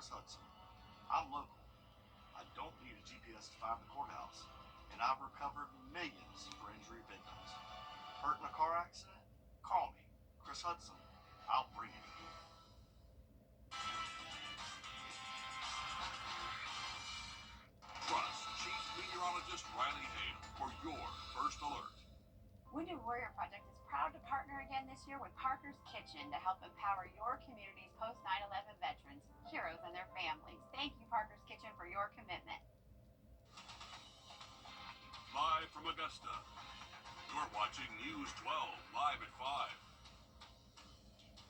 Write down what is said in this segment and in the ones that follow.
Chris Hudson. I'm local. I don't need a GPS to find the courthouse, and I've recovered millions for injury victims. Hurt in a car accident? Call me, Chris Hudson. I'll bring it. Trust Chief Meteorologist Riley Hale for your first alert. Wrdw Warrior Project is proud to partner again this year with Parker's Kitchen to help empower your community's post 9/11 veterans, heroes, and their families. Thank you, Parker's Kitchen, for your commitment. Live from Augusta, you're watching News 12 live at 5.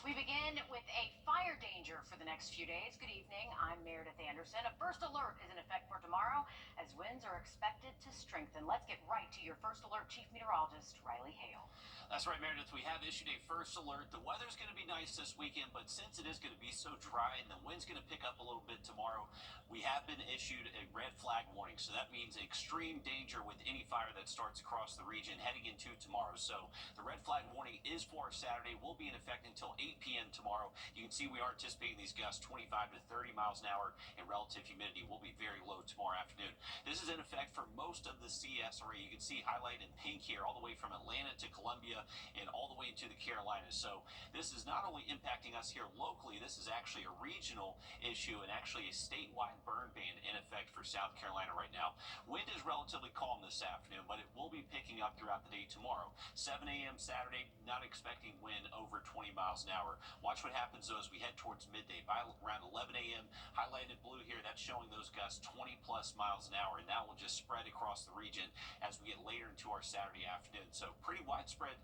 We begin with a fire danger for the next few days. Good evening. I'm Meredith Anderson. A first alert is in effect for tomorrow as winds are expected to strengthen. Let's get right to your first alert, Chief Meteorologist Riley Hale. That's right, Meredith. We have issued a first alert. The weather's going to be nice this weekend, but since it is going to be so dry and the wind's going to pick up a little bit tomorrow, we have been issued a red flag warning. So that means extreme danger with any fire that starts across the region heading into tomorrow. So the red flag warning is for Saturday, will be in effect until 8 p.m. tomorrow. You can see we are anticipating these gusts 25 to 30 miles an hour, and relative humidity will be very low tomorrow afternoon. This is in effect for most of the CSRE. You can see highlighted in pink here, all the way from Atlanta to Columbia and all the way into the Carolinas. So this is not only impacting us here locally, this is actually a regional issue and actually a statewide burn ban in effect for South Carolina right now. Wind is relatively calm this afternoon, but it will be picking up throughout the day tomorrow. 7 a.m. Saturday, not expecting wind over 20 miles an hour. Watch what happens though as we head towards midday. By around 11 a.m., highlighted blue here, that's showing those gusts 20 plus miles an hour, and that will just spread across the region as we get later into our Saturday afternoon. So pretty widespread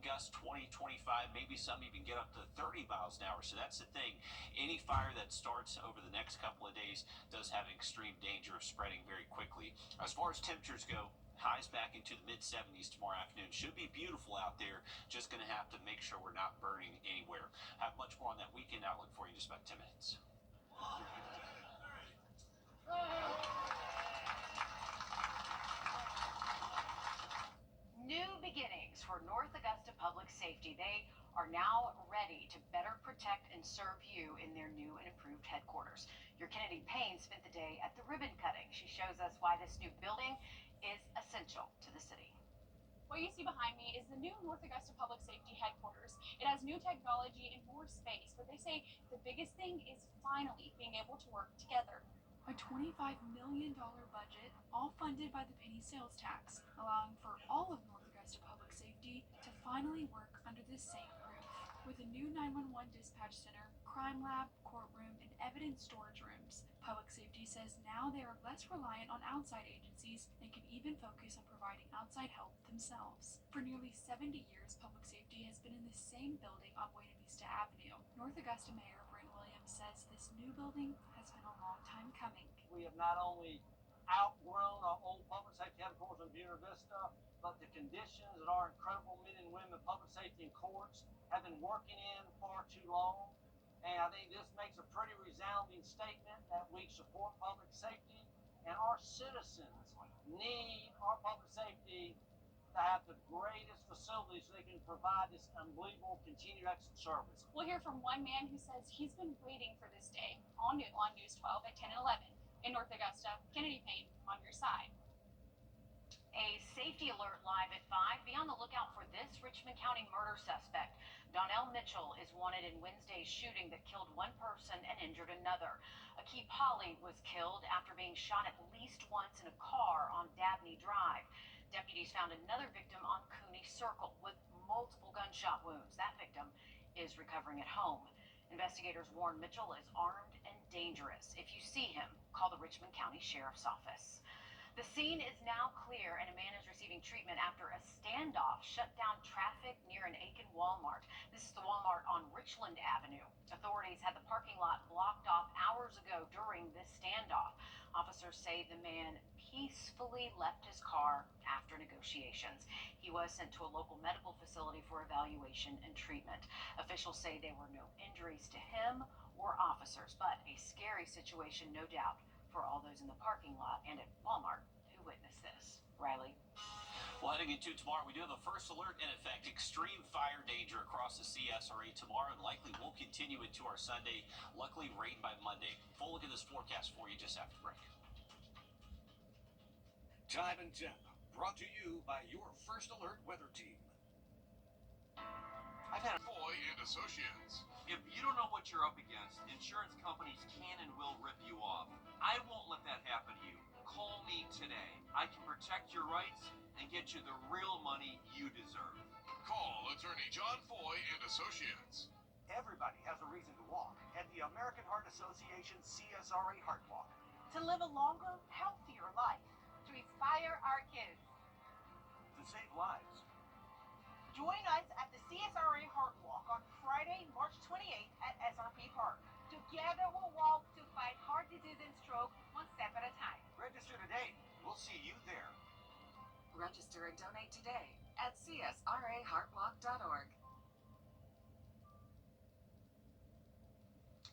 gusts 20, 25, maybe some even get up to 30 miles an hour. So that's the thing. Any fire that starts over the next couple of days does have an extreme danger of spreading very quickly. As far as temperatures go, highs back into the mid-70s tomorrow afternoon. Should be beautiful out there. Just going to have to make sure we're not burning anywhere. Have much more on that weekend outlook for you in just about 10 minutes. New beginnings for North Augusta Public Safety. They are now ready to better protect and serve you in their new and improved headquarters. Your Kennedy Payne spent the day at the ribbon cutting. She shows us why this new building is essential to the city. What you see behind me is the new North Augusta Public Safety headquarters. It has new technology and more space, but they say the biggest thing is finally being able to work together. A $25 million budget, all funded by the penny sales tax, allowing for all of North Augusta Public Safety to finally work under the same roof. With a new 911 dispatch center, crime lab, courtroom, and evidence storage rooms, Public Safety says now they are less reliant on outside agencies and can even focus on providing outside help themselves. For nearly 70 years, Public Safety has been in the same building on Buena Vista Avenue. North Augusta Mayor Brent Williams says this new building has been a long time coming. We have not only outgrown our old public safety headquarters in Buena Vista, but the conditions that our incredible men and women public safety and courts have been working in far too long. And I think this makes a pretty resounding statement that we support public safety, and our citizens need our public safety to have the greatest facilities so they can provide this unbelievable continued excellent service. We'll hear from one man who says he's been waiting for this day. All new on News 12 at 10 and 11. In North Augusta, Kennedy Payne on your side. A safety alert live at 5. Be on the lookout for this Richmond County murder suspect. Donnell Mitchell is wanted in Wednesday's shooting that killed one person and injured another. Akeem Polly was killed after being shot at least once in a car on Dabney Drive. Deputies found another victim on Cooney Circle with multiple gunshot wounds. That victim is recovering at home. Investigators warn Mitchell is armed and dangerous. If you see him, call the Richmond County Sheriff's Office. The scene is now clear and a man is receiving treatment after a standoff shut down traffic near an Aiken Walmart. This is the Walmart on Richland Avenue. Authorities had the parking lot blocked off hours ago during this standoff. Officers say the man peacefully left his car after negotiations. He was sent to a local medical facility for evaluation and treatment. Officials say there were no injuries to him or officers, but a scary situation, no doubt, for all those in the parking lot and at Walmart who witnessed this. Riley? Well, heading into tomorrow, we do have a first alert in effect. Extreme fire danger across the CSRA tomorrow and likely will continue into our Sunday. Luckily, rain by Monday. Full look at this forecast for you just after break. Time and temp, brought to you by your First Alert weather team. I've had Foy and Associates. If you don't know what you're up against, insurance companies can and will rip you off. I won't let that happen to you. Call me today. I can protect your rights and get you the real money you deserve. Call attorney John Foy and Associates. Everybody has a reason to walk, and the American Heart Association CSRA Heart Walk. To live a longer, healthier life. To inspire our kids. To save lives. Join us at the CSRA Heart Walk on Friday, March 28th at SRP Park. Together we'll walk to fight heart disease and stroke one step at a time. Register today. We'll see you there. Register and donate today at csraheartwalk.org.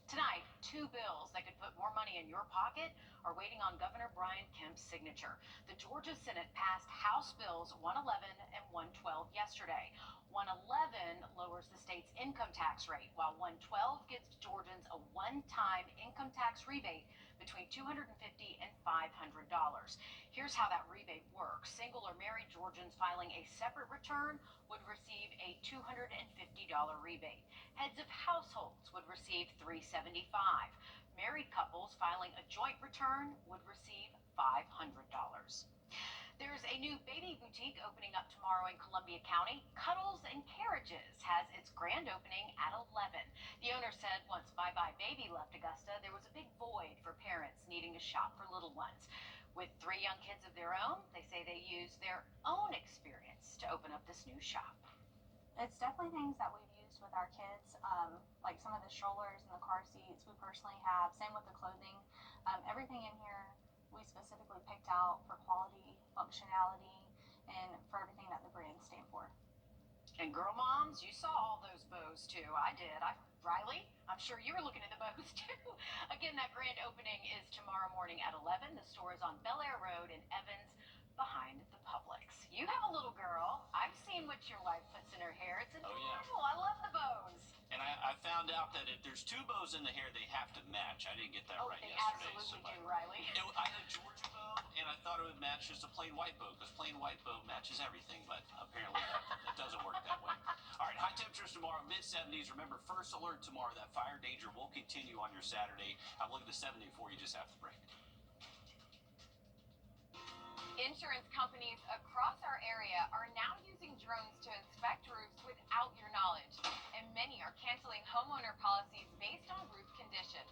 Tonight, two bills that could put more money in your pocket are waiting on Governor Brian Kemp's signature. The Georgia Senate passed House Bills 111 and 112 yesterday. 111 lowers the state's income tax rate, while 112 gives Georgians a one-time income tax rebate between $250 and $500. Here's how that rebate works. Single or married Georgians filing a separate return would receive a $250 rebate. Heads of households would receive $375. Married couples filing a joint return would receive $500. There's a new baby boutique opening up tomorrow in Columbia County. Cuddles and Carriages has its grand opening at 11. The owner said once Bye Bye Baby left Augusta, there was a big void for parents needing to shop for little ones. With 3 young kids of their own, they say they used their own experience to open up this new shop. It's definitely things that we've used with our kids, like some of the strollers and the car seats we personally have. Same with the clothing. Everything in here we specifically picked out for quality, functionality, and for everything that the brands stand for. And girl moms, you saw all those bows too. I did. Riley, I'm sure you were looking at the bows too. Again, that grand opening is tomorrow morning at 11. The store is on Bel Air Road in Evans, behind the Publix. You have a little girl. I've seen what your wife puts in her hair. It's adorable. I love the bows. And I found out that if there's 2 bows in the hair, they have to match. I didn't get that right they yesterday. absolutely do, Riley. I had a Georgia bow, and I thought it would match just a plain white bow, because plain white bow matches everything, but apparently that doesn't work that way. All right, high temperatures tomorrow, mid-70s. Remember, first alert tomorrow. That fire danger will continue on your Saturday. I'll look at the 70 for you just after the break. Insurance companies across our area are now using drones to inspect roofs without your knowledge, and many are canceling homeowner policies based on roof condition.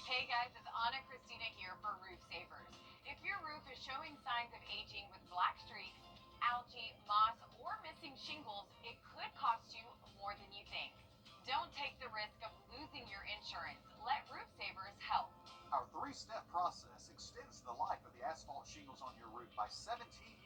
Hey guys, it's Anna Christina here for Roof Savers. If your roof is showing signs of aging with black streaks, algae, moss, or missing shingles, it could cost you more than you think. Don't take the risk of losing your insurance. Let Roof Savers help. Our 3-step process extends the life of the asphalt shingles on your roof by 17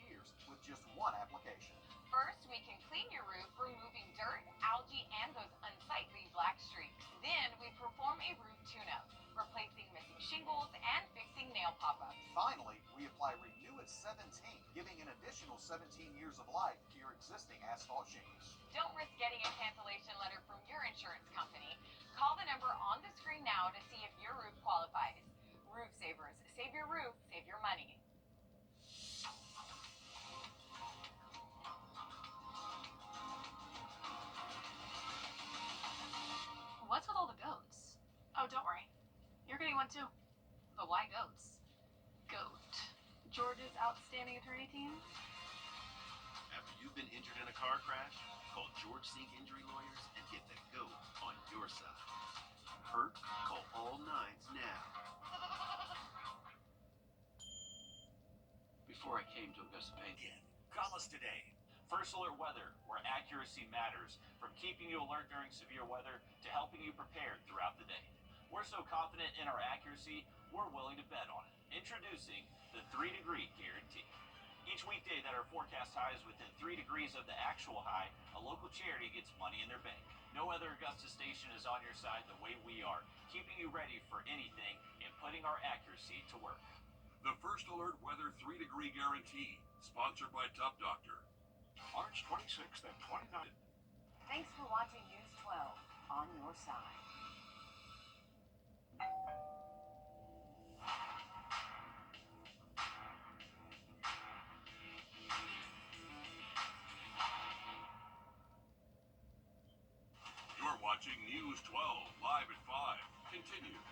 years with just one application. First, we can clean your roof, removing dirt, algae, and those unsightly black streaks. Then, we perform a roof tune-up, replacing missing shingles and fixing nail pop-ups. Finally, we apply Renew at 17, giving an additional 17 years of life to your existing asphalt shingles. Don't risk getting a cancellation letter from your insurance company. Call the number on the screen now to see if your roof qualifies. Roof Savers. Save your roof, save your money. What's with all the goats? Oh, don't worry. You're getting one too. But why goats? GOAT. Georgia's outstanding attorney team? After you've been injured in a car crash, call George Sink Injury Lawyers and get the GOAT on your side. Hurt? Call all 9s now. Before I came to Augusta Paint. Call us today. First alert weather, where accuracy matters. From keeping you alert during severe weather to helping you prepared throughout the day. We're so confident in our accuracy, we're willing to bet on it. Introducing the 3-degree guarantee. Each weekday that our forecast high is within 3 degrees of the actual high, a local charity gets money in their bank. No other Augusta station is on your side the way we are, keeping you ready for anything and putting our accuracy to work. The First Alert Weather 3-degree guarantee, sponsored by Top Doctor. March 26th and 29th. Thanks for watching News 12 on your side. You're watching News 12 live at 5. Continues.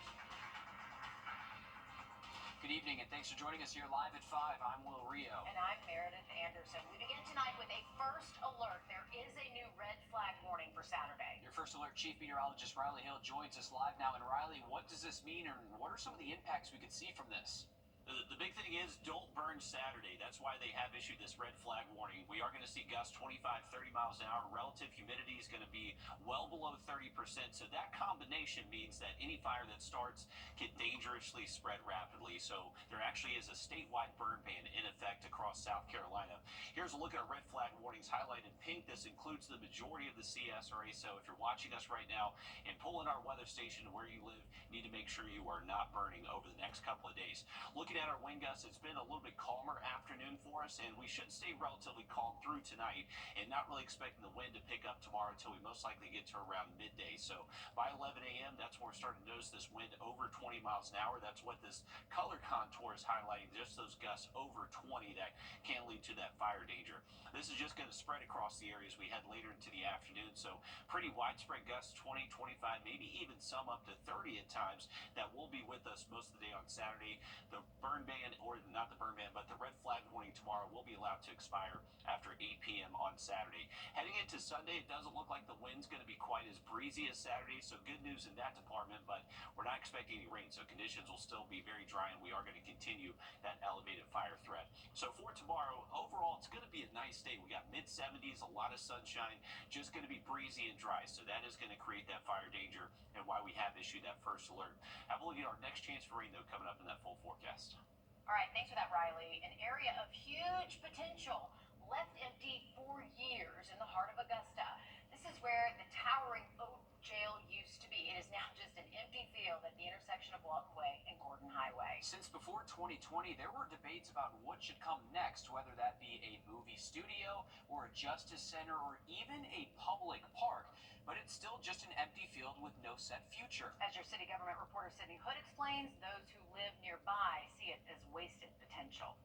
Good evening, and thanks for joining us here live at 5. I'm Will Rio. And I'm Meredith Anderson. We begin tonight with a first alert. There is a new red flag warning for Saturday. Your first alert chief meteorologist Riley Hill joins us live now. And Riley, what does this mean, and what are some of the impacts we could see from this? The big thing is don't burn Saturday. That's why they have issued this red flag warning. We are going to see gusts 25, 30 miles an hour. Relative humidity is going to be well below 30%. So that combination means that any fire that starts can dangerously spread rapidly. So there actually is a statewide burn ban in effect across South Carolina. Here's a look at our red flag warnings highlighted in pink. This includes the majority of the CSRA. So if you're watching us right now and pull in our weather station to where you live, you need to make sure you are not burning over the next couple of days. Looking at our wind gusts, it's been a little bit calmer afternoon for us, and we should stay relatively calm through tonight, and not really expecting the wind to pick up tomorrow until we most likely get to around midday. So by 11 a.m., that's when we're starting to notice this wind over 20 miles an hour. That's what this color contour is highlighting, just those gusts over 20 that can lead to that fire danger. This is just going to spread across the areas we head later into the afternoon, so pretty widespread gusts, 20, 25, maybe even some up to 30 at times, that will be with us most of the day on Saturday. The burn ban, or not the burn ban, but the red flag warning tomorrow will be allowed to expire after 8 p.m. on Saturday. Heading into Sunday, it doesn't look like the wind's going to be quite as breezy as Saturday, so good news in that department, but we're not expecting any rain, so conditions will still be very dry, and we are going to continue that elevated fire threat. So for tomorrow, overall, it's going to be a nice day. We got mid-70s, a lot of sunshine, just going to be breezy and dry, so that is going to create that fire danger, and why we have issued that first alert. Have a look at our next chance for rain, though, coming up in that full forecast. All right, thanks for that, Riley. An area of huge potential left empty for years in the heart of Augusta. This is where the towering old jail used to be. It is now just an empty field at the intersection of Walkway and Gordon Highway. Since before 2020, there were debates about what should come next, whether that be a movie studio or a justice center or even a public park. But it's still just an empty field with no set future. As your city government reporter Sydney Hood explains, those who live nearby see it as wasted potential.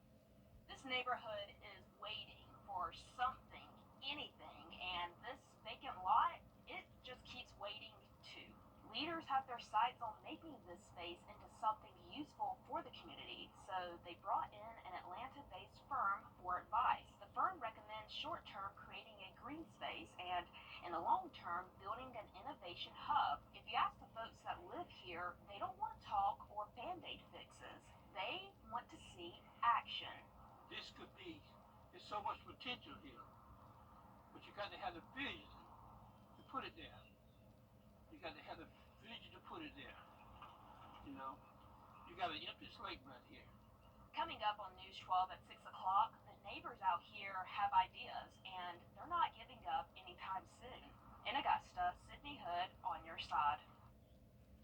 This neighborhood is waiting for something, anything, and this vacant lot, it just keeps waiting too. Leaders have their sights on making this space into something useful for the community, so they brought in an Atlanta-based firm for advice. The firm recommends short-term creating a green space and, in the long term, building an innovation hub. If you ask the folks that live here, they don't want talk or band-aid fixes. They want to see action. This could be, there's so much potential here, but you got to have the vision to put it there. You got to have the vision to put it there. You know, you got an empty slate right here. Coming up on News 12 at 6 o'clock, the neighbors out here have ideas, and they're not giving up anytime soon. In Augusta, Sydney Hood on your side.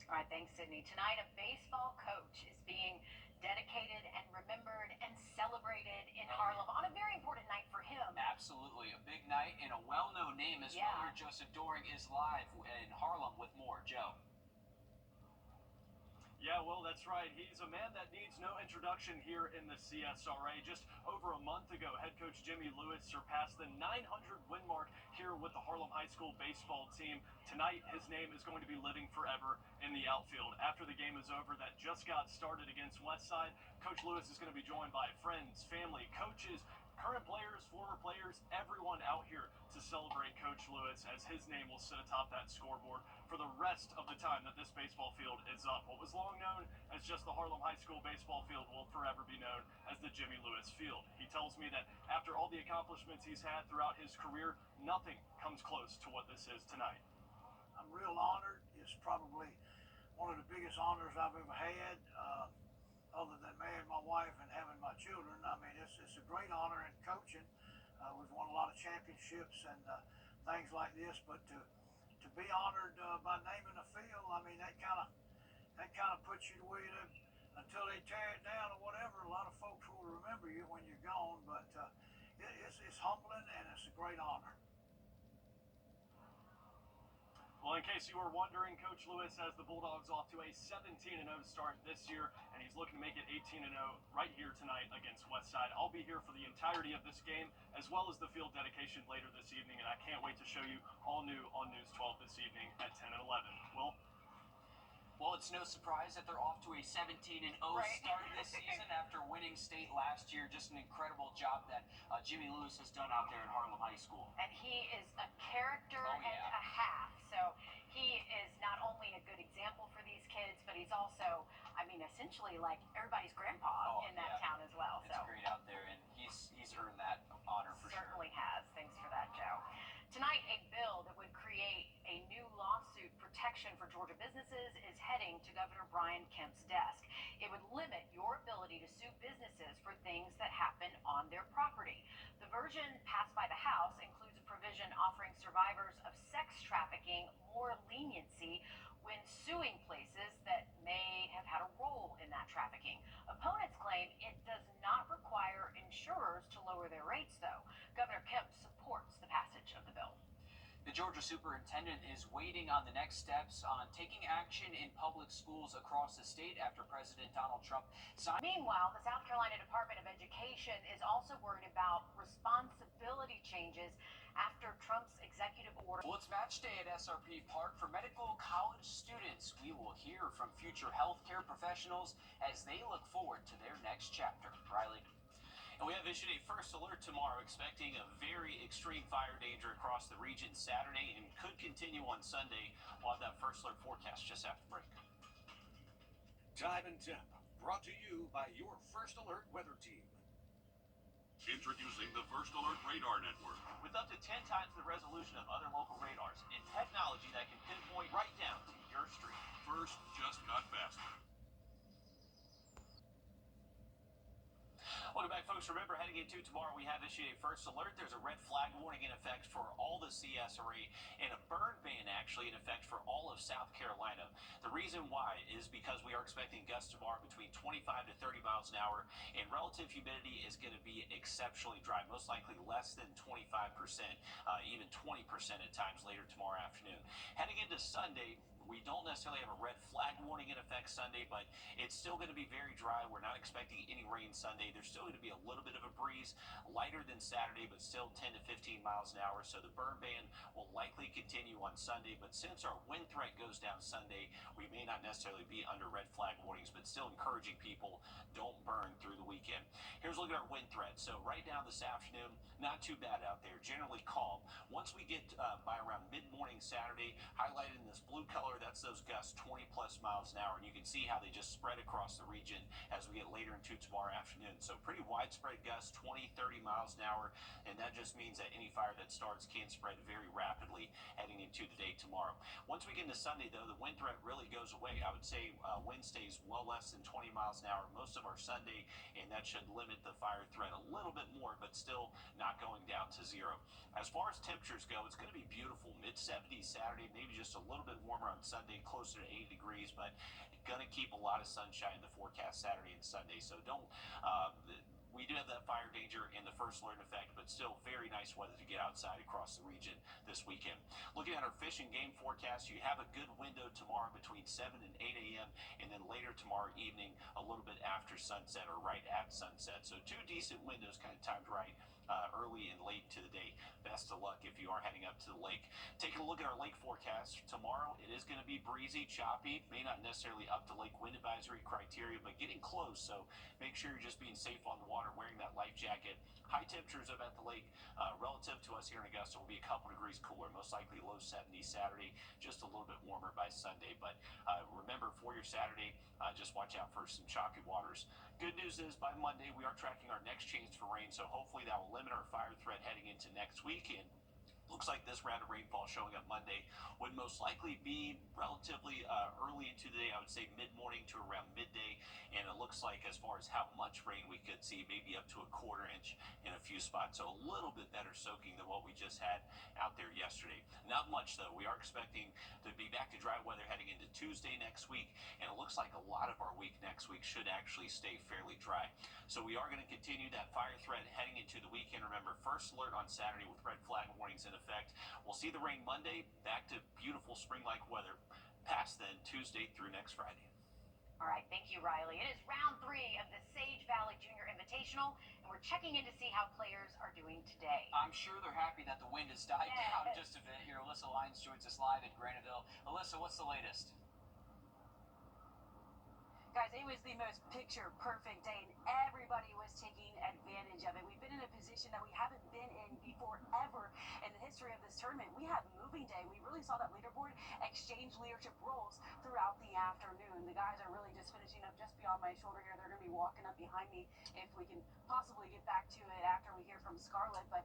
All right, thanks, Sydney. Tonight, a baseball coach is being dedicated and remembered and celebrated in Harlem on a very important night for him. Absolutely, a big night and a well-known name as well. Here, Joseph Doring is live in Harlem with more. Joe. Yeah, well, that's right. He's a man that needs no introduction here in the CSRA. Just over a month ago, head coach Jimmy Lewis surpassed the 900-win mark here with the Harlem High School baseball team. Tonight, his name is going to be living forever in the outfield. After the game is over that just got started against Westside, Coach Lewis is going to be joined by friends, family, coaches, current players, former players, everyone out here to celebrate Coach Lewis, as his name will sit atop that scoreboard for the rest of the time that this baseball field is up. What was long known as just the Harlem High School baseball field will forever be known as the Jimmy Lewis Field. He tells me that after all the accomplishments he's had throughout his career, nothing comes close to what this is tonight. I'm real honored. It's probably one of the biggest honors I've ever had, other than marrying my wife and having my children. I mean, it's a great honor in coaching. We've won a lot of championships and things like this, but to be honored by naming a field, I mean, that kind of puts you the way that until they tear it down or whatever. A lot of folks will remember you when you're gone, but it's humbling and it's a great honor. Well, in case you were wondering, Coach Lewis has the Bulldogs off to a 17-0 start this year, and he's looking to make it 18-0 right here tonight against Westside. I'll be here for the entirety of this game, as well as the field dedication later this evening, and I can't wait to show you all new on News 12 this evening at 10 and 11. Will? Well, it's no surprise that they're off to a 17-0 start this season after winning state last year. Just an incredible job that Jimmy Lewis has done out there at Harlem High School. And he is a character and a half. So he is not only a good example for these kids, but he's also, I mean, essentially like everybody's grandpa in that town as well. It's great out there, and he's earned that honor for sure. Certainly has. Thanks for that, Joe. Tonight, a bill that would create a new lawsuit protection for Georgia businesses is heading to Governor Brian Kemp's desk. It would limit your ability to sue businesses for things that happen on their property. The version passed by the House includes a provision offering survivors of sex trafficking more leniency when suing places that may have had a role in that trafficking. Opponents claim it does not require insurers to lower their rates, though. Governor Kemp supports the passage of the bill. The Georgia superintendent is waiting on the next steps on taking action in public schools across the state after President Donald Trump signed. Meanwhile, the South Carolina Department of Education is also worried about responsibility changes after Trump's executive order. Well, it's match day at SRP Park for medical college students. We will hear from future healthcare professionals as they look forward to their next chapter. Riley. And we have issued a first alert tomorrow, expecting a very extreme fire danger across the region Saturday and could continue on Sunday. We'll have that first alert forecast just after break. Time and temp, brought to you by your First Alert weather team. Introducing the First Alert Radar Network. With up to 10 times the resolution of other local radars and technology that can pinpoint right down to your street. First just got faster. Welcome back, folks. Remember, heading into tomorrow, we have issued a first alert. There's a red flag warning in effect for all the CSRA and a burn ban actually in effect for all of South Carolina. The reason why is because we are expecting gusts tomorrow between 25 to 30 miles an hour, and relative humidity is going to be exceptionally dry, most likely less than 25%, even 20% at times later tomorrow afternoon. Heading into Sunday, we don't necessarily have a red flag warning in effect Sunday, but it's still going to be very dry. We're not expecting any rain Sunday. There's still going to be a little bit of a breeze, lighter than Saturday, but still 10 to 15 miles an hour. So the burn ban will likely continue on Sunday. But since our wind threat goes down Sunday, we may not necessarily be under red flag warnings, but still encouraging people don't burn through the weekend. Here's a look at our wind threat. So right now this afternoon, not too bad out there, generally calm. Once we get by around mid-morning Saturday, highlighted in this blue color, that's those gusts 20 plus miles an hour, and you can see how they just spread across the region as we get later into tomorrow afternoon. So pretty widespread gusts, 20, 30 miles an hour, and that just means that any fire that starts can spread very rapidly heading into the day tomorrow. Once we get into Sunday, though, the wind threat really goes away. I would say wind stays well less than 20 miles an hour most of our Sunday, and that should limit the fire threat a little bit more, but still not going down to zero. As far as temperatures go, it's going to be beautiful. Mid-70s Saturday, maybe just a little bit warmer on Sunday, closer to 80 degrees, but going to keep a lot of sunshine in the forecast Saturday and Sunday. So don't, we do have that fire danger in the first alert effect, but still very nice weather to get outside across the region this weekend. Looking at our fish and game forecast, you have a good window tomorrow between 7 and 8 a.m. and then later tomorrow evening, a little bit after sunset or right at sunset. So two decent windows kind of timed right. Early and late to the day. Best of luck if you are heading up to the lake. Taking a look at our lake forecast tomorrow, it is going to be breezy, choppy, may not necessarily up to lake wind advisory criteria, but getting close. So make sure you're just being safe on the water, wearing that life jacket. High temperatures up at the lake relative to us here in Augusta will be a couple degrees cooler, most likely low 70s Saturday, just a little bit warmer by Sunday. But remember, for your Saturday, just watch out for some choppy waters. Good news is by Monday, we are tracking our next chance for rain, so hopefully that will limit our fire threat heading into next weekend. Looks like this round of rainfall showing up Monday would most likely be relatively early into the day. I would say mid-morning to around midday, and it looks like as far as how much rain we could see, maybe up to a quarter inch in a few spots. So a little bit better soaking than what we just had out there yesterday. Not much though. We are expecting to be back to dry weather heading into Tuesday next week, and it looks like a lot of our week next week should actually stay fairly dry. So we are going to continue that fire threat heading into the weekend. Remember, first alert on Saturday with red flag warnings in effect. We'll see the rain Monday, back to beautiful spring-like weather past then Tuesday through next Friday. All right, thank you, Riley. It is round 3 of the Sage Valley Junior Invitational, and we're checking in to see how players are doing today. I'm sure they're happy that the wind has died down just a bit here. Alyssa Lyons joins us live in Graniteville. Alyssa, what's the latest? Guys, it was the most picture-perfect day, and everybody was taking advantage of it. We've been in a position that we haven't been in before ever in the history of this tournament. We had moving day. We really saw that leaderboard exchange leadership roles throughout the afternoon. The guys are really just finishing up just beyond my shoulder here. They're going to be walking up behind me if we can possibly get back to it after we hear from Scarlett. But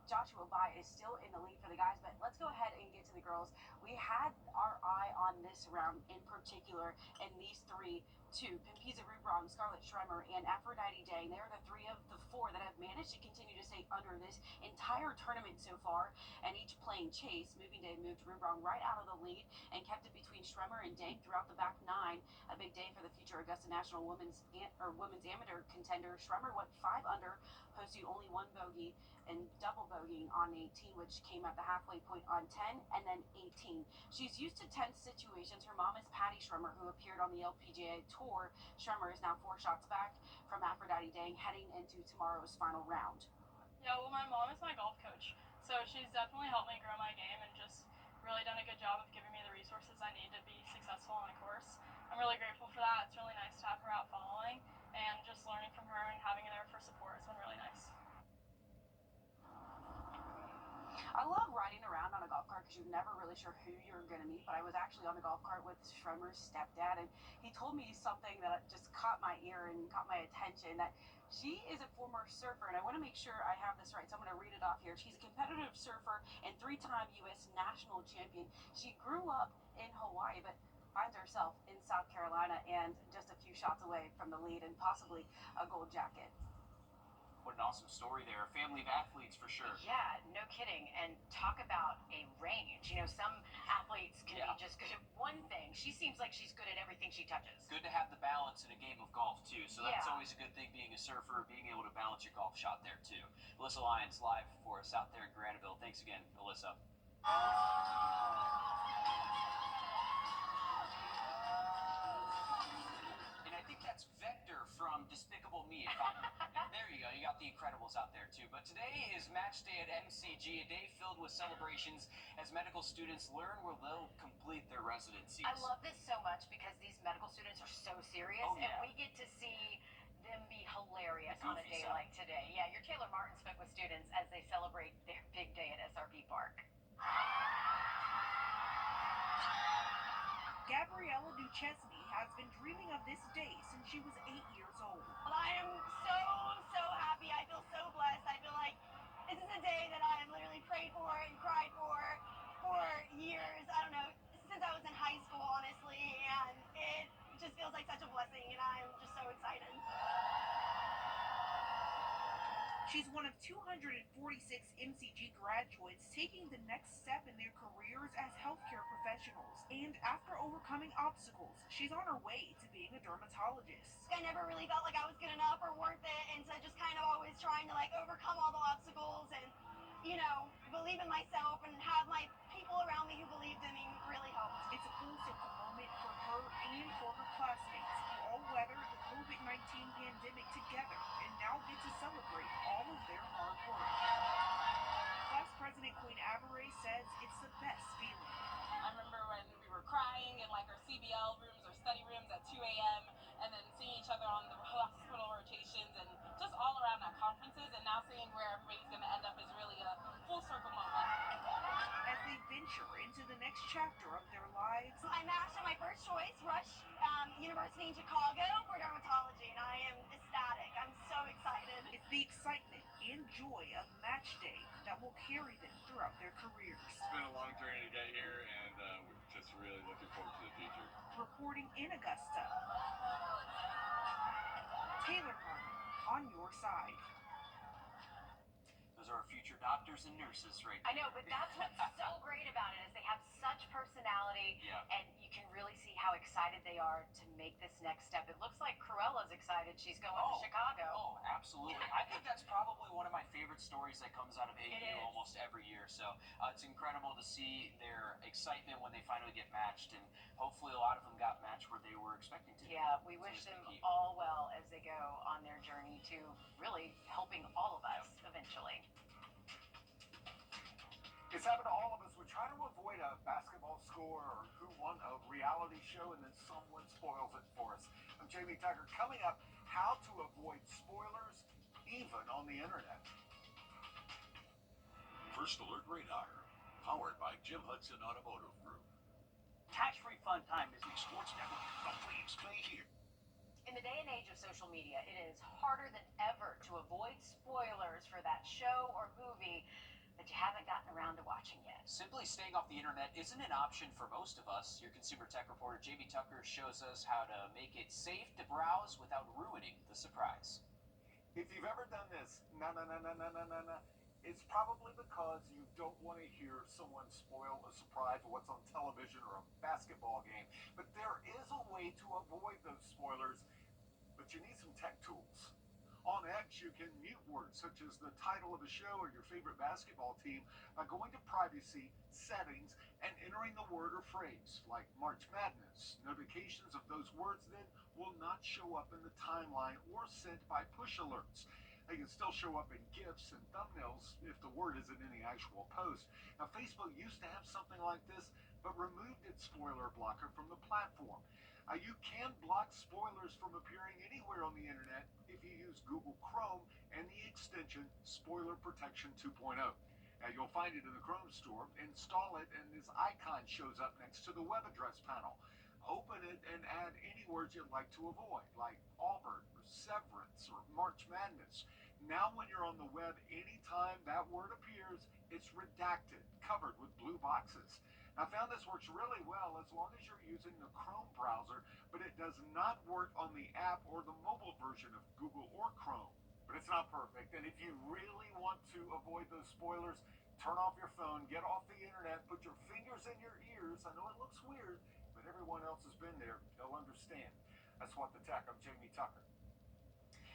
Joshua Bai is still in the lead for the guys. But let's go ahead and get to the girls. We had our eye on this round in particular, and these three two, Pimpiza Rubrong, Scarlett Schremer, and Aphrodite Day. They are the 3 of the 4 that have managed to continue to stay under this entire tournament so far, and each playing chase. Moving Day moved Rubrong right out of the lead and kept it between Schremer and Dang throughout the back 9. A big day for the future Augusta National women's amateur contender. Schremer went 5 under, posting only 1 bogey and double bogeying on 18, which came at the halfway point on 10 and then 18. She's used to tense situations. Her mom is Patty Schremer, who appeared on the LPGA Tour. Schremer is now 4 shots back from Aphrodite Dang heading into tomorrow's final round. Yeah, well, my mom is my golf coach, so she's definitely helped me grow my game and just really done a good job of giving me the resources I need to be successful on a course. I'm really grateful for that. It's really nice to have her out following, and just learning from her and having her there for support has been really nice. I love riding around on a golf cart because you're never really sure who you're going to meet, but I was actually on the golf cart with Schremer's stepdad, and he told me something that just caught my ear and caught my attention, that she is a former surfer, and I want to make sure I have this right, so I'm going to read it off here. She's a competitive surfer and 3-time U.S. national champion. She grew up in Hawaii, but finds herself in South Carolina and just a few shots away from the lead and possibly a gold jacket. What an awesome story there. A family of athletes for sure. Yeah, no kidding. And talk about a range. You know, some athletes can be just good at one thing. She seems like she's good at everything she touches. Good to have the balance in a game of golf, too. So that's Yeah. always a good thing, being a surfer, being able to balance your golf shot there, too. Alyssa Lyons live for us out there in Graniteville. Thanks again, Alyssa. And I think that's Vector from Despicable Me. There you go. You got the Incredibles out there, too. But today is match day at MCG, a day filled with celebrations as medical students learn where they'll complete their residencies. I love this so much because these medical students are so serious, and we get to see them be hilarious on a day like today. Yeah, your Taylor Martin spoke with students as they celebrate their big day at SRP Park. Gabriella Duchesne has been dreaming of this day since she was 8 years old. I am so happy. I feel so blessed. I feel like this is a day that I have literally prayed for and cried for years. I don't know, since I was in high school, honestly, and it just feels like such a blessing, and I'm just so excited. She's one of 246 MCG graduates taking the next step in their careers as healthcare professionals. And after overcoming obstacles, she's on her way to being a dermatologist. I never really felt like I was good enough or worth it, and so just kind of always trying to overcome all the obstacles and, believe in myself and have my people around me who believed in me really helped. It's a full circle moment for her and for her classmates who all weathered the COVID-19 pandemic together and now get to celebrate all of their hard work. Class President Queen Avery says it's the best feeling. I remember when we were crying in our CBL rooms or study rooms at 2 a.m. and then seeing each other on the hospital rotations and just all around at conferences, and now seeing where everybody's going to end up is really a full circle moment. As they venture into the next chapter of their lives, I matched on my first choice, Rush University in Chicago for dermatology, and I am ecstatic. I'm so excited. It's the excitement and joy of match day that will carry them throughout their careers. It's been a long journey to get here, and we're just really looking forward to the future. Reporting in Augusta, Taylor Martin on your side. Those are our future doctors and nurses right I know, but that's what's so great about it is they have such personality, how excited they are to make this next step. It looks like Cruella's excited. She's going to Chicago. Oh, absolutely. I think that's probably one of my favorite stories that comes out of It AU is. almost every year. So it's incredible to see their excitement when they finally get matched, and hopefully a lot of them got matched where they were expecting to. Yeah, we wish So them it's all well as they go on their journey to really helping all of us eventually. It's happened to all of us. We try to avoid a basketball score or who won a reality show, and then someone spoils it for us. I'm Jamie Tucker. Coming up, how to avoid spoilers even on the internet. First Alert Radar, powered by Jim Hudson Automotive Group. Tax-free fun time is Sports Network, the Flames play here. In the day and age of social media, it is harder than ever to avoid spoilers for that show or movie that you haven't gotten around to watching yet. Simply staying off the internet isn't an option for most of us. Your consumer tech reporter Jamie Tucker shows us how to make it safe to browse without ruining the surprise. If you've ever done this, it's probably because you don't want to hear someone spoil a surprise of what's on television or a basketball game. But there is a way to avoid those spoilers, but you need some tech tools. On X, you can mute words such as the title of a show or your favorite basketball team by going to Privacy, Settings, and entering the word or phrase, like March Madness. Notifications of those words then will not show up in the timeline or sent by push alerts. They can still show up in GIFs and thumbnails if the word isn't in the actual post. Now, Facebook used to have something like this, but removed its spoiler blocker from the platform. You can block spoilers from appearing anywhere on the internet if you use Google Chrome and the extension Spoiler Protection 2.0. Now, you'll find it in the Chrome store. Install it, and this icon shows up next to the web address panel. Open it and add any words you'd like to avoid, like Auburn or Severance or March Madness. Now, when you're on the web, anytime that word appears, it's redacted, covered with blue boxes. I found this works really well as long as you're using the Chrome browser, but it does not work on the app or the mobile version of Google or Chrome. But it's not perfect, and if you really want to avoid those spoilers, turn off your phone, get off the internet, put your fingers in your ears. I know it looks weird, but everyone else has been there. They'll understand. That's What the Tech. I'm Jamie Tucker.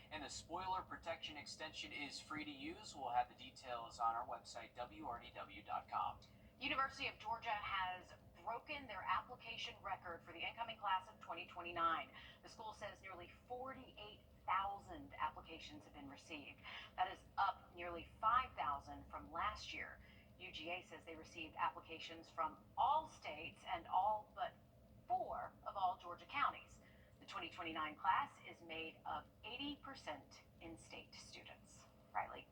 And the spoiler protection extension is free to use. We'll have the details on our website, wrdw.com. University of Georgia has broken their application record for the incoming class of 2029. The school says nearly 48,000 applications have been received. That is up nearly 5,000 from last year. UGA says they received applications from all states and all but 4 of all Georgia counties. The 2029 class is made of 80% in-state students. Riley.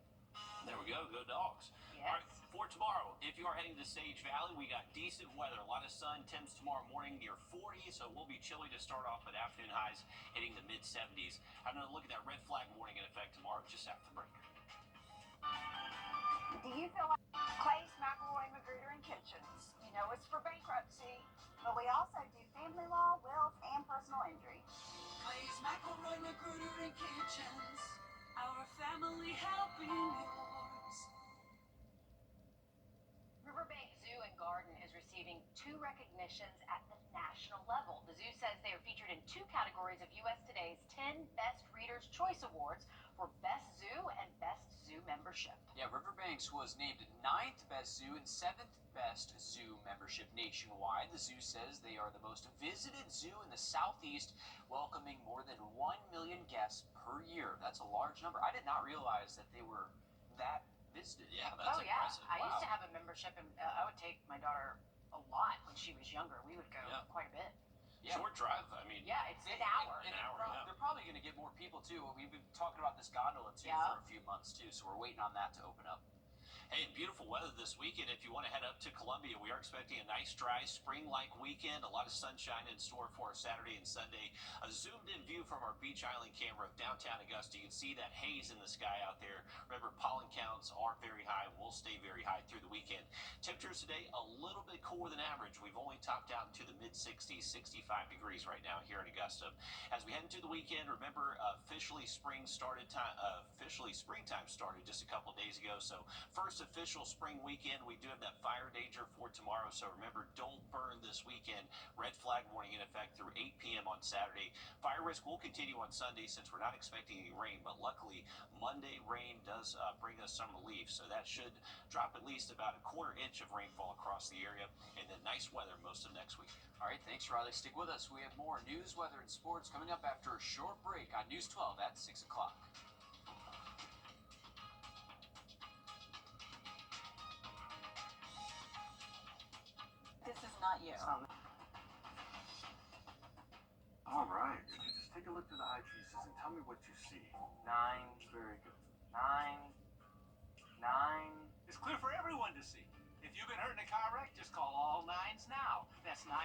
There we go. Go Dogs. Yes. All right, for tomorrow, if you are heading to Sage Valley, we got decent weather. A lot of sun. Temps tomorrow morning near 40, so it will be chilly to start off, but afternoon highs hitting the mid-70s. Have another look at that red flag warning in effect tomorrow, just after the break. Do you feel like Clays, McElroy, Magruder, and Kitchens? You know it's for bankruptcy, but we also do family law, wills, and personal injury. Clays, McElroy, Magruder, and Kitchens. Our family helping yours. Riverbank Zoo and Garden is receiving 2 recognitions at the national level. The zoo says they are featured in 2 categories of U.S. Today's 10 Best Readers' Choice Awards for Best Zoo and Best Zoo Membership. Yeah, Riverbanks was named 9th best zoo and 7th best zoo membership nationwide. The zoo says they are the most visited zoo in the Southeast, welcoming more than 1 million guests per year. That's a large number. I did not realize that they were that visited. Yeah, that's impressive. I used to have a membership, and I would take my daughter a lot when she was younger. We would go quite a bit. Yeah. Short drive. I mean, yeah, it's an hour. And yeah. they're probably going to get more people too. We've been talking about this gondola too for a few months too, so we're waiting on that to open up. Hey, beautiful weather this weekend. If you want to head up to Columbia, we are expecting a nice, dry, spring-like weekend. A lot of sunshine in store for our Saturday and Sunday. A zoomed-in view from our Beach Island camera of downtown Augusta. You can see that haze in the sky out there. Remember, pollen counts are very high and will stay very high through the weekend. Temperatures today a little bit cooler than average. We've only topped out into the mid-60s, 65 degrees right now here in Augusta. As we head into the weekend, remember, officially springtime started just a couple days ago. So first first official spring weekend. We do have that fire danger for tomorrow, so remember, don't burn this weekend. Red flag warning in effect through 8 p.m. on Saturday. Fire risk will continue on Sunday since we're not expecting any rain, but luckily Monday rain does bring us some relief, so that should drop at least about a quarter inch of rainfall across the area, and then nice weather most of next week. All right, thanks, Riley. Stick with us. We have more news, weather, and sports coming up after a short break on News 12 at 6 o'clock. This is not you. All right. If you just take a look through the eye pieces and tell me what you see. 9. Very good. 9. 9. It's clear for everyone to see. If you've been hurt in a car wreck, just call all 9s now. That's 999-9999.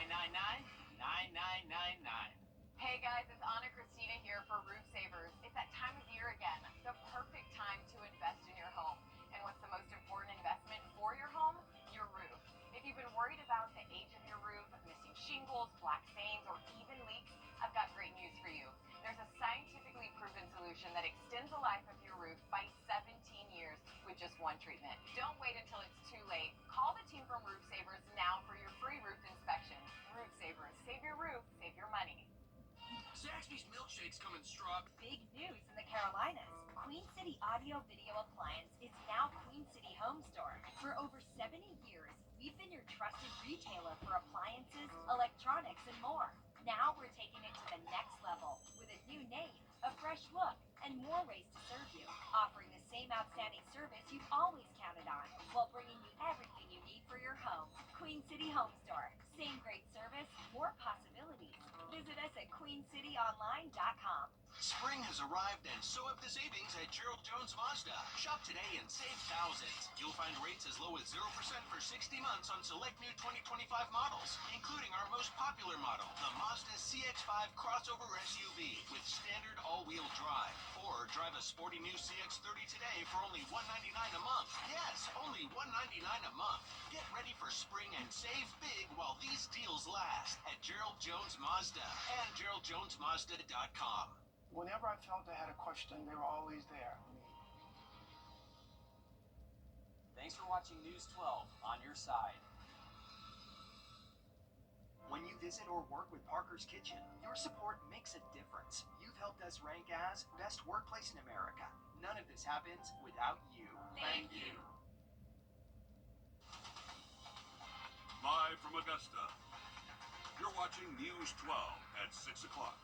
Hey guys, it's Anna Christina here for Roof Savers. It's that time of year again, the perfect time to invest in your home. And what's the most important investment for your home? Your roof. If you've been worried about the age of your roof, missing shingles, black stains, or even leaks, I've got great news for you. There's a scientifically proven solution that extends the life of your roof by 17 years with just one treatment. Don't wait until it's too late. Call the team from Roof Savers now for your free roof inspection. Roof Savers, save your roof, save your money. Zaxby's milkshakes come in strawberry. Big news in the Carolinas. Queen City Audio Video Appliance is now Queen City Home Store. For over 70 years, we've been your trusted retailer for appliances, electronics, and more. Now we're taking it to the next level with a new name, a fresh look, and more ways to serve you. Offering the same outstanding service you've always counted on while bringing you everything you need for your home. Queen City Home Store. Same great service, more possibilities. Visit us at queencityonline.com. Spring has arrived and so have the savings at Gerald Jones Mazda. Shop today and save thousands. You'll find rates as low as 0% for 60 months on select new 2025 models, including our most popular model, the Mazda CX-5 crossover SUV with standard all-wheel drive. Or drive a sporty new CX-30 today for only $199 a month. Yes, only $199 a month. Get ready for spring and save big while these deals last at Gerald Jones Mazda and GeraldJonesMazda.com. Whenever I felt I had a question, they were always there. Thanks for watching News 12 on your side. When you visit or work with Parker's Kitchen, your support makes a difference. You've helped us rank as Best Workplace in America. None of this happens without you. Thank you. Live from Augusta, you're watching News 12 at 6 o'clock.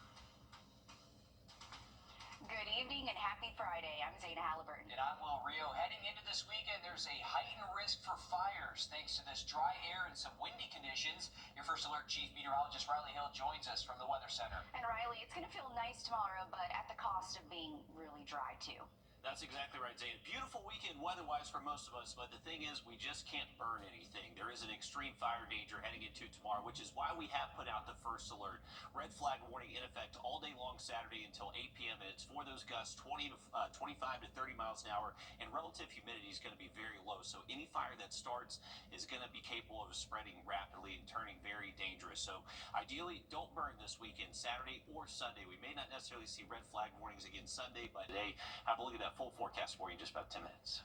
Good evening and happy Friday. I'm Zayna Halliburton. And I'm Will Rio. Heading into this weekend, there's a heightened risk for fires thanks to this dry air and some windy conditions. Your First Alert Chief Meteorologist Riley Hill joins us from the Weather Center. And Riley, it's going to feel nice tomorrow, but at the cost of being really dry too. That's exactly right, Zane. Beautiful weekend weather-wise for most of us, but the thing is, we just can't burn anything. There is an extreme fire danger heading into tomorrow, which is why we have put out the first alert. Red flag warning in effect all day long Saturday until 8 p.m., and it's for those gusts 25 to 30 miles an hour, and relative humidity is going to be very low. So any fire that starts is going to be capable of spreading rapidly and turning very dangerous. So ideally, don't burn this weekend, Saturday or Sunday. We may not necessarily see red flag warnings again Sunday, but today, have a look at that full forecast for you in just about 10 minutes.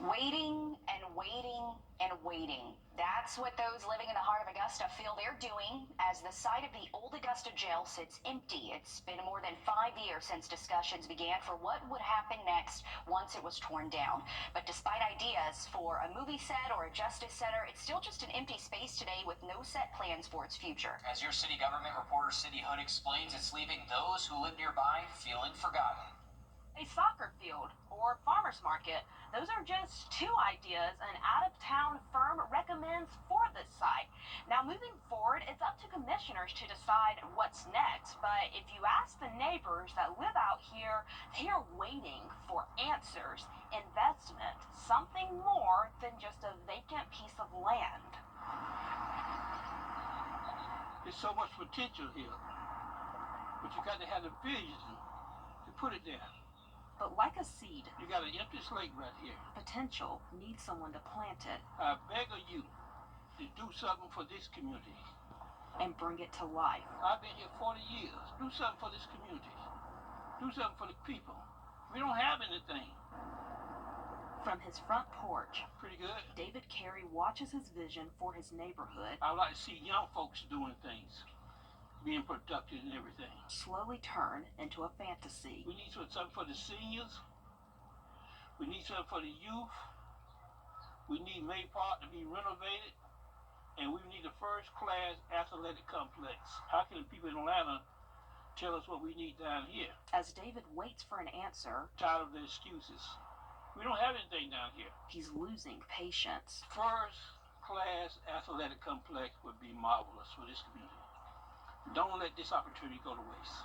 Waiting and waiting and waiting. That's what those living in the heart of Augusta feel they're doing as the site of the old Augusta jail sits empty. It's been more than 5 years since discussions began for what would happen next once it was torn down. But despite ideas for a movie set or a justice center, it's still just an empty space today with no set plans for its future. As your city government reporter Cindy Hood explains, it's leaving those who live nearby feeling forgotten. A soccer field or farmer's market. Those are just two ideas an out-of-town firm recommends for this site. Now, moving forward, it's up to commissioners to decide what's next. But if you ask the neighbors that live out here, they are waiting for answers, investment, something more than just a vacant piece of land. There's so much potential here, but you got to have the vision to put it there. But like a seed, You got an empty slate right here. potential needs someone to plant it I beg of you to do something for this community. and bring it to life. I've been here 40 years. Do something for this community. Do something for the people. We don't have anything. From his front porch, Pretty good. David Carey watches his vision for his neighborhood I would like to see young folks doing things, being productive and everything. slowly turn into a fantasy. We need something for the seniors. We need something for the youth. We need May Park to be renovated. And we need a first-class athletic complex. How can the people in Atlanta tell us what we need down here? As David waits for an answer, Tired of the excuses. We don't have anything down here. he's losing patience. First-class athletic complex would be marvelous for this community. Don't let this opportunity go to waste.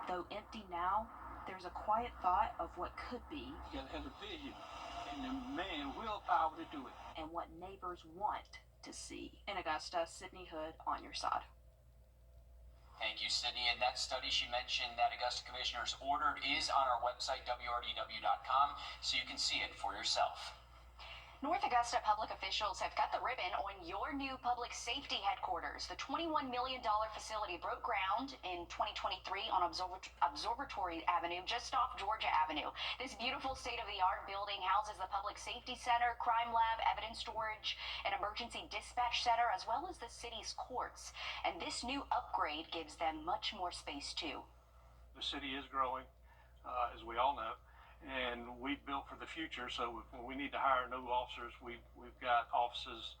Though empty now, there's a quiet thought of what could be. You gotta have a vision and the man willpower to do it. And what neighbors want to see. In Augusta, Sydney Hood on your side. Thank you, Sydney. And that study she mentioned that Augusta Commissioners ordered is on our website, wrdw.com, so you can see it for yourself. North Augusta public officials have cut the ribbon on your new public safety headquarters. The $21 million facility broke ground in 2023 on Observatory Avenue, just off Georgia Avenue. This beautiful state-of-the-art building houses the Public Safety Center, Crime Lab, Evidence Storage, and Emergency Dispatch Center, as well as the city's courts. And this new upgrade gives them much more space, too. The city is growing, as we all know. And we built for the future, so when we need to hire new officers, we've got offices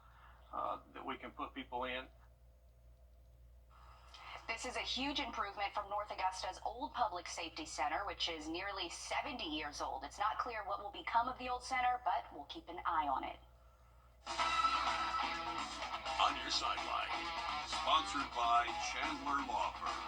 that we can put people in. This is a huge improvement from North Augusta's old public safety center, which is nearly 70 years old. It's not clear what will become of the old center, but we'll keep an eye on it. On Your Sideline, sponsored by Chandler Law Firm.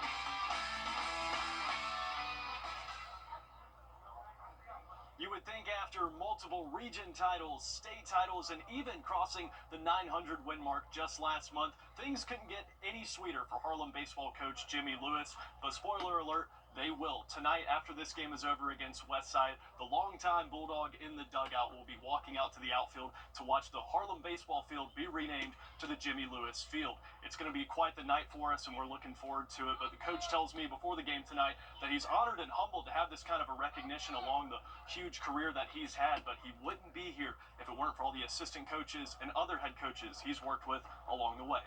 You would think after multiple region titles, state titles, and even crossing the 900 win mark just last month, things couldn't get any sweeter for Harlem baseball coach Jimmy Lewis. But spoiler alert, they will. Tonight, after this game is over against Westside, the longtime Bulldog in the dugout will be walking out to the outfield to watch the Harlem baseball field be renamed to the Jimmy Lewis Field. It's going to be quite the night for us, and we're looking forward to it. But the coach tells me before the game tonight that he's honored and humbled to have this kind of a recognition along the huge career that he's had, but he wouldn't be here if it weren't for all the assistant coaches and other head coaches he's worked with along the way.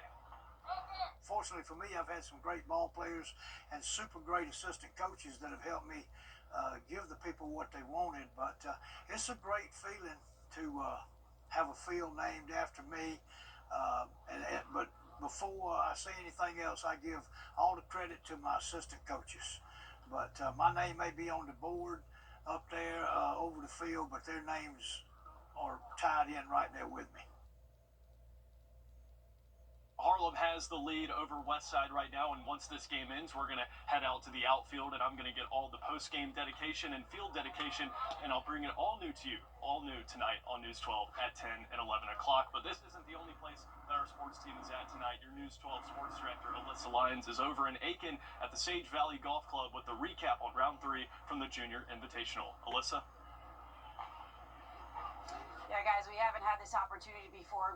Fortunately for me, I've had some great ball players and super great assistant coaches that have helped me give the people what they wanted. But it's a great feeling to have a field named after me. But before I say anything else, I give all the credit to my assistant coaches. But my name may be on the board up there over the field, but their names are tied in right there with me. Harlem has the lead over Westside right now, and once this game ends, we're going to head out to the outfield, and I'm going to get all the post-game dedication and field dedication, and I'll bring it all new to you, all new tonight on News 12 at 10 and 11 o'clock. But this isn't the only place that our sports team is at tonight. Your News 12 sports director, Alyssa Lyons, is over in Aiken at the Sage Valley Golf Club with the recap on Round 3 from the Junior Invitational. Alyssa? Yeah, guys, we haven't had this opportunity before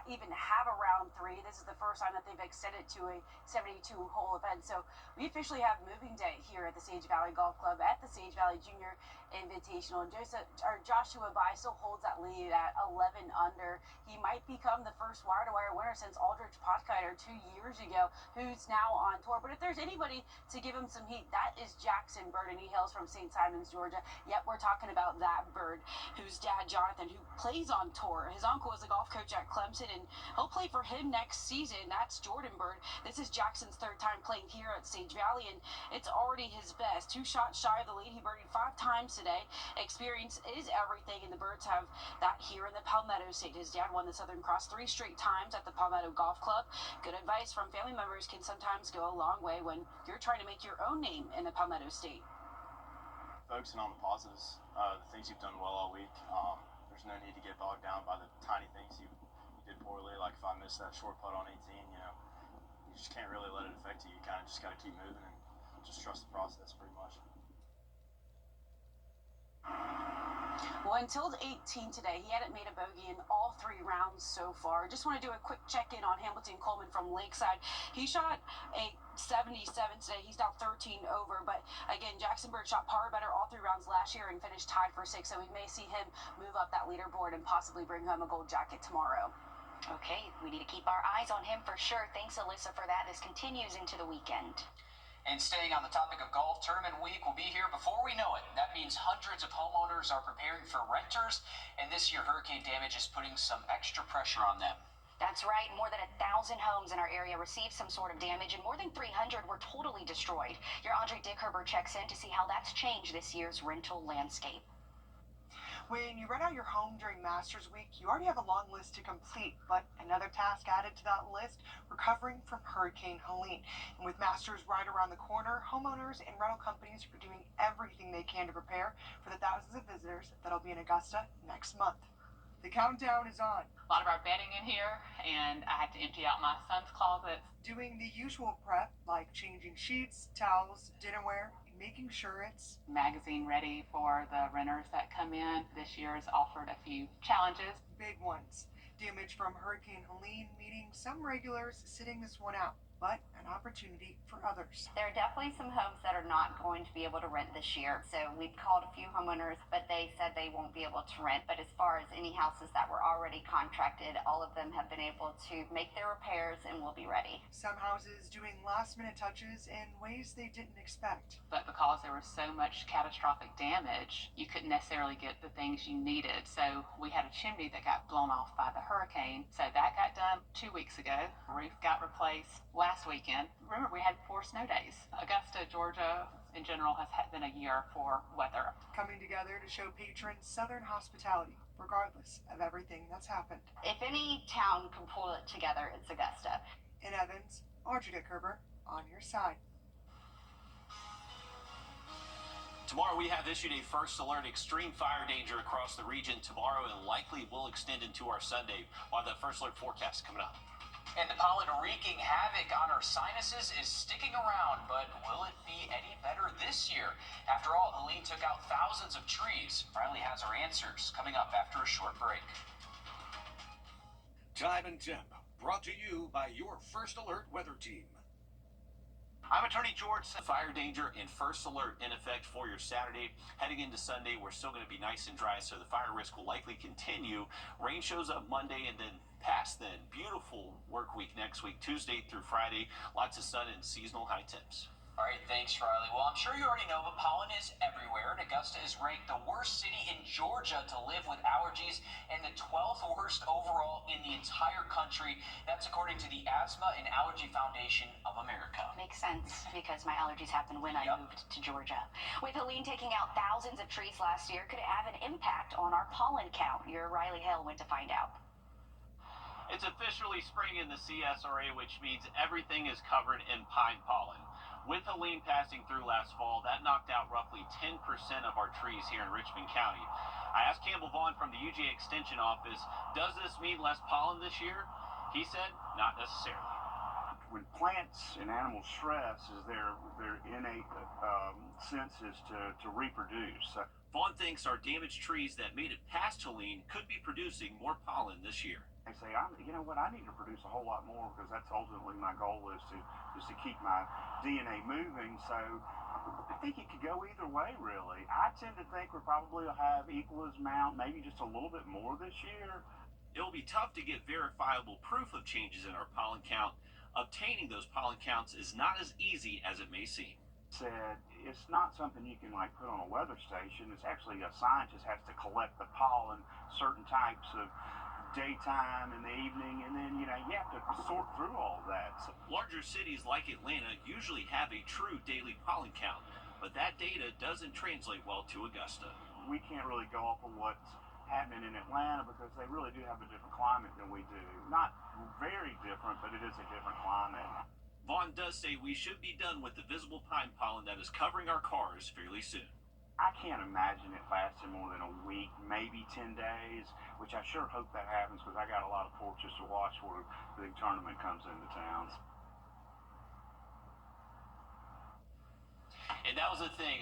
even have a round 3. This is the first time that they've extended to a 72-hole event. So we officially have moving day here at the Sage Valley Golf Club at the Sage Valley Junior Invitational. And Joshua Bai still holds that lead at 11 under. He might become the first wire-to-wire winner since Aldrich Potkider 2 years ago, who's now on tour. But if there's anybody to give him some heat, that is Jackson Bird, and he hails from St. Simons, Georgia. Yet we're talking about that Bird, whose dad, Jonathan, who plays on tour. His uncle is a golf coach at Clemson, and he'll play for him next season. That's Jordan Bird. This is Jackson's third time playing here at Sage Valley, and it's already his best. 2 shots shy of the lead. He birdied 5 times today. Experience is everything, and the Birds have that here in the Palmetto State. His dad won the Southern Cross 3 straight times at the Palmetto Golf Club. Good advice from family members can sometimes go a long way when you're trying to make your own name in the Palmetto State. Focusing on the positives, the things you've done well all week. There's no need to get bogged down by the tiny things you did poorly. Like if I missed that short putt on 18, you just can't really let it affect you. You kind of just got to keep moving and just trust the process pretty much. Well, until 18 today, he hadn't made a bogey in all 3 rounds so far. Just want to do a quick check-in on Hamilton Coleman from Lakeside. He shot a 77 today. He's now 13 over. But again, Jackson Bird shot par better all 3 rounds last year and finished tied for 6. So we may see him move up that leaderboard and possibly bring home a gold jacket tomorrow. Okay, we need to keep our eyes on him for sure. Thanks, Alyssa, for that. This continues into the weekend. And staying on the topic of golf, tournament week will be here before we know it. That means hundreds of homeowners are preparing for renters, and this year hurricane damage is putting some extra pressure on them. That's right. More than 1,000 homes in our area received some sort of damage, and more than 300 were totally destroyed. Your Andre Dickherber checks in to see how that's changed this year's rental landscape. When you rent out your home during Masters Week, you already have a long list to complete, but another task added to that list, recovering from Hurricane Helene. And with Masters right around the corner, homeowners and rental companies are doing everything they can to prepare for the thousands of visitors that'll be in Augusta next month. The countdown is on. A lot of our bedding in here, and I had to empty out my son's closet. Doing the usual prep, like changing sheets, towels, dinnerware, making sure it's magazine ready for the renters that come in. This year's offered a few challenges. Big ones. Damage from Hurricane Helene, meaning some regulars sitting this one out, but an opportunity for others. There are definitely some homes that are not going to be able to rent this year. So we've called a few homeowners, but they said they won't be able to rent. But as far as any houses that were already contracted, all of them have been able to make their repairs and will be ready. Some houses doing last minute touches in ways they didn't expect. But because there was so much catastrophic damage, you couldn't necessarily get the things you needed. So we had a chimney that got blown off by the hurricane. So that got done 2 weeks ago. Roof got replaced last weekend. Remember, we had 4 snow days. Augusta, Georgia, in general, has been a year for weather. Coming together to show patrons Southern hospitality, regardless of everything that's happened. If any town can pull it together, it's Augusta. In Evans, Audrey Dickherber, on your side. Tomorrow we have issued a first alert extreme fire danger across the region tomorrow and likely will extend into our Sunday. We'll have that first alert forecast coming up. And the pollen wreaking havoc on our sinuses is sticking around, but will it be any better this year? After all, Helene took out thousands of trees. Riley has our answers coming up after a short break. Time and temp, brought to you by your First Alert weather team. I'm Attorney George. Fire danger and first alert in effect for your Saturday. Heading into Sunday, we're still going to be nice and dry, so the fire risk will likely continue. Rain shows up Monday and then past then. Beautiful work week next week, Tuesday through Friday. Lots of sun and seasonal high temps. All right, thanks, Riley. Well, I'm sure you already know, but pollen is everywhere, and Augusta is ranked the worst city in Georgia to live with allergies and the 12th worst overall in the entire country. That's according to the Asthma and Allergy Foundation of America. Makes sense, because my allergies happened when I moved to Georgia. With Helene taking out thousands of trees last year, could it have an impact on our pollen count? Your Riley Hale went to find out. It's officially spring in the CSRA, which means everything is covered in pine pollen. With Helene passing through last fall, that knocked out roughly 10% of our trees here in Richmond County. I asked Campbell Vaughn from the UGA Extension Office, does this mean less pollen this year? He said, not necessarily. When plants and animals stress, is their innate sense is to reproduce. Vaughn thinks our damaged trees that made it past Helene could be producing more pollen this year. They say, you know what, I need to produce a whole lot more because that's ultimately my goal is to keep my DNA moving. So I think it could go either way, really. I tend to think we probably will have equal amount, maybe just a little bit more this year. It'll be tough to get verifiable proof of changes in our pollen count. Obtaining those pollen counts is not as easy as it may seem. Said it's not something you can like put on a weather station. It's actually a scientist has to collect the pollen, certain types of daytime and the evening, and then you have to sort through all that. So, larger cities like Atlanta usually have a true daily pollen count, but that data doesn't translate well to Augusta. We can't really go off of what's happening in Atlanta because they really do have a different climate than we do. Not very different, but it is a different climate. Vaughn does say we should be done with the visible pine pollen that is covering our cars fairly soon. I can't imagine it lasting more than a week, maybe 10 days, which I sure hope that happens because I got a lot of porches to watch where the big tournament comes into town. And that was the thing.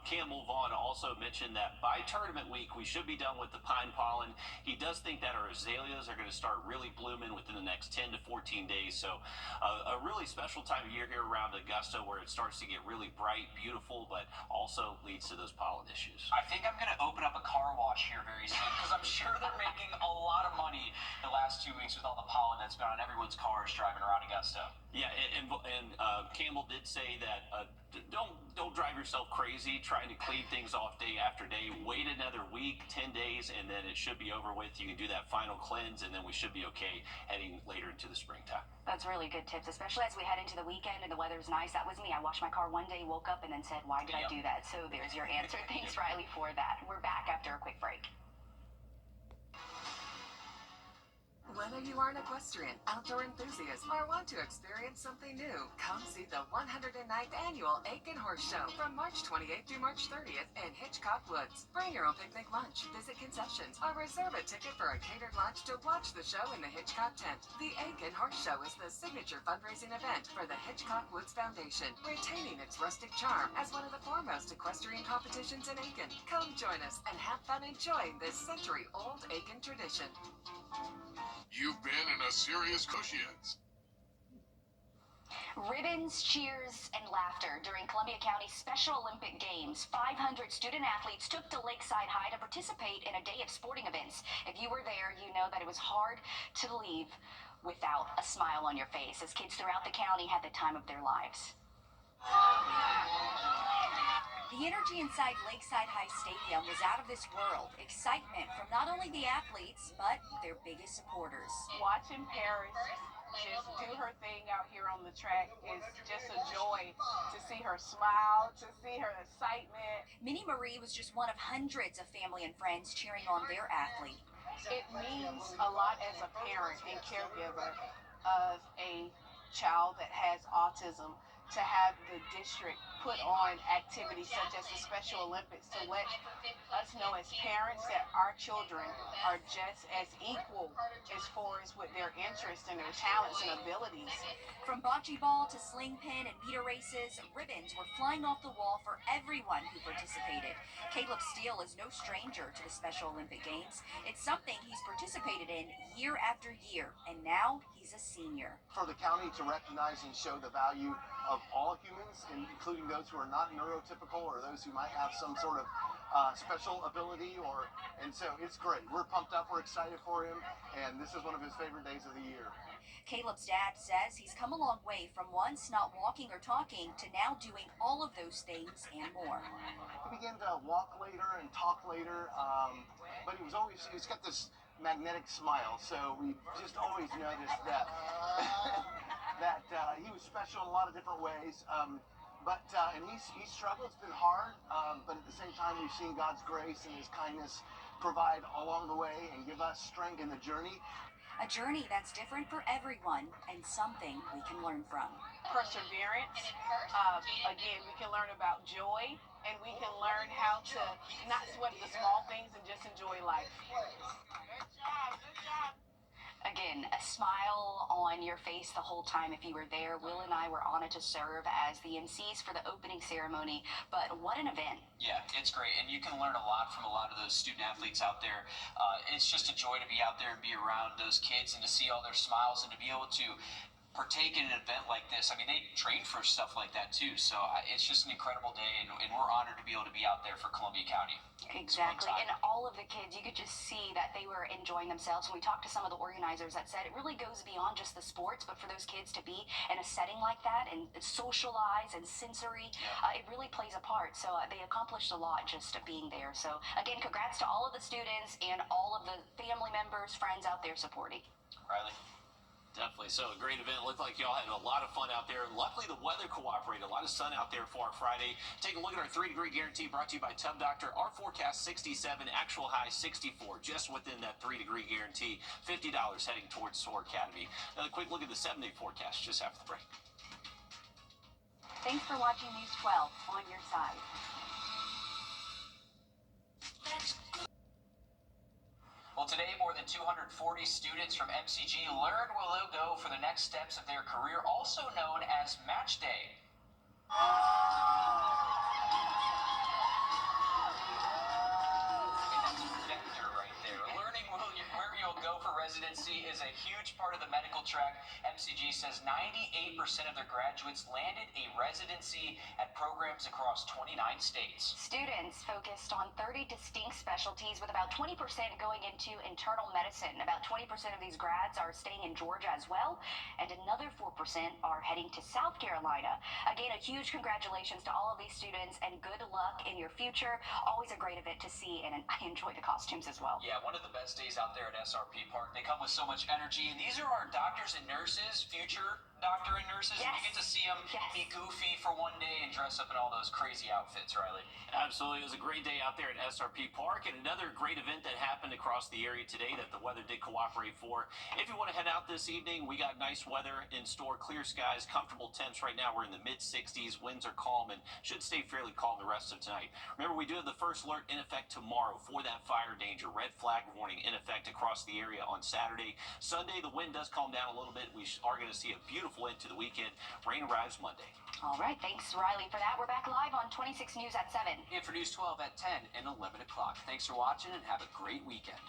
Campbell Vaughn also mentioned that by tournament week, we should be done with the pine pollen. He does think that our azaleas are going to start really blooming within the next 10 to 14 days. So a really special time of year here around Augusta where it starts to get really bright, beautiful, but also leads to those pollen issues. I think I'm going to open up a car wash here very soon because I'm sure they're making a lot of money the last 2 weeks with all the pollen that's been on everyone's cars driving around Augusta. Yeah, and Campbell did say that don't drive yourself crazy trying to clean things off day after day. Wait another week, 10 days, and then it should be over with. You can do that final cleanse, and then we should be okay heading later into the springtime. That's really good tips, especially as we head into the weekend and the weather's nice. That was me. I washed my car one day, woke up, and then said, why did I do that? So there's your answer. Thanks, Riley, for that. We're back after a quick break. Whether you are an equestrian, outdoor enthusiast, or want to experience something new, come see the 109th Annual Aiken Horse Show from March 28th through March 30th in Hitchcock Woods. Bring your own picnic lunch, visit concessions, or reserve a ticket for a catered lunch to watch the show in the Hitchcock tent. The Aiken Horse Show is the signature fundraising event for the Hitchcock Woods Foundation, retaining its rustic charm as one of the foremost equestrian competitions in Aiken. Come join us and have fun enjoying this century-old Aiken tradition. You've been in a serious negotiations. Ribbons, cheers, and laughter during Columbia County's Special Olympic Games. 500 student athletes took to Lakeside High to participate in a day of sporting events. If you were there, you know that it was hard to leave without a smile on your face, as kids throughout the county had the time of their lives. The energy inside Lakeside High Stadium was out of this world. Excitement from not only the athletes, but their biggest supporters. Watching Paris just do her thing out here on the track is just a joy to see her smile, to see her excitement. Minnie Marie was just one of hundreds of family and friends cheering on their athlete. It means a lot as a parent and caregiver of a child that has autism to have the district put on activities such as the Special Olympics to let us know as parents that our children are just as equal as far as with their interests and their talents and abilities. From bocce ball to sling pin and meter races, ribbons were flying off the wall for everyone who participated. Caleb Steele is no stranger to the Special Olympic Games. It's something he's participated in year after year, and now he's a senior. For the county to recognize and show the value of all humans, including those who are not neurotypical or those who might have some sort of special ability, and so it's great. We're pumped up, we're excited for him, and this is one of his favorite days of the year. Caleb's dad says he's come a long way from once not walking or talking to now doing all of those things and more. He began to walk later and talk later, but he's got this magnetic smile, so we just always noticed that that he was special in a lot of different ways. And he's struggled. It's been hard, but at the same time, we've seen God's grace and His kindness provide along the way and give us strength in the journey. A journey that's different for everyone and something we can learn from. Perseverance. Again, we can learn about joy, and we can learn how to not sweat the small things and just enjoy life. Again, a smile on your face the whole time if you were there. Will and I were honored to serve as the MCs for the opening ceremony, but what an event. Yeah, it's great, and you can learn a lot from a lot of those student athletes out there. It's just a joy to be out there and be around those kids and to see all their smiles and to be able to partake in an event like this. I mean, they train for stuff like that too, so it's just an incredible day, and we're honored to be able to be out there for Columbia County. Exactly, and all of the kids, you could just see that they were enjoying themselves. When we talked to some of the organizers that said it really goes beyond just the sports, but for those kids to be in a setting like that and socialize and sensory, it really plays a part. So they accomplished a lot just being there. So again, congrats to all of the students and all of the family members, friends out there supporting. Riley? Definitely. So a great event. Looked like y'all had a lot of fun out there. And luckily the weather cooperated. A lot of sun out there for our Friday. Take a look at our 3-degree guarantee brought to you by Tub Doctor. Our forecast 67, actual high 64, just within that 3-degree guarantee. $50 heading towards SOAR Academy. Another quick look at the 7-day forecast just after the break. Thanks for watching News 12 on your side. Well, today, more than 240 students from MCG learned where they'll go for the next steps of their career, also known as Match Day. Vector right there. Learning where you'll go for residency is a huge part of the medical track. MCG says 98% of their graduates landed a residency at programs across 29 states. Students focused on 30 distinct specialties, with about 20% going into internal medicine. About 20% of these grads are staying in Georgia as well, and another 4% are heading to South Carolina. Again, a huge congratulations to all of these students, and good luck in your future. Always a great event to see, and I enjoy the costumes as well. Yeah, one of the best days out there at SRP Park. They come with so much energy, and these are our doctors and nurses, future doctor and nurses. Yes. You get to see them be goofy for one day and dress up in all those crazy outfits, Riley. Absolutely. It was a great day out there at SRP Park, and another great event that happened across the area today that the weather did cooperate for. If you want to head out this evening, we got nice weather in store, clear skies, comfortable temps. Right now we're in the mid-60s, winds are calm and should stay fairly calm the rest of tonight. Remember, we do have the first alert in effect tomorrow for that fire danger. Red flag warning in effect across the area on Saturday. Sunday, the wind does calm down a little bit. We are going to see a beautiful end to the weekend. Rain arrives Monday. All right, thanks, Riley, for that. We're back live on 26 News at 7. And for News 12 at 10 and 11 o'clock. Thanks for watching and have a great weekend.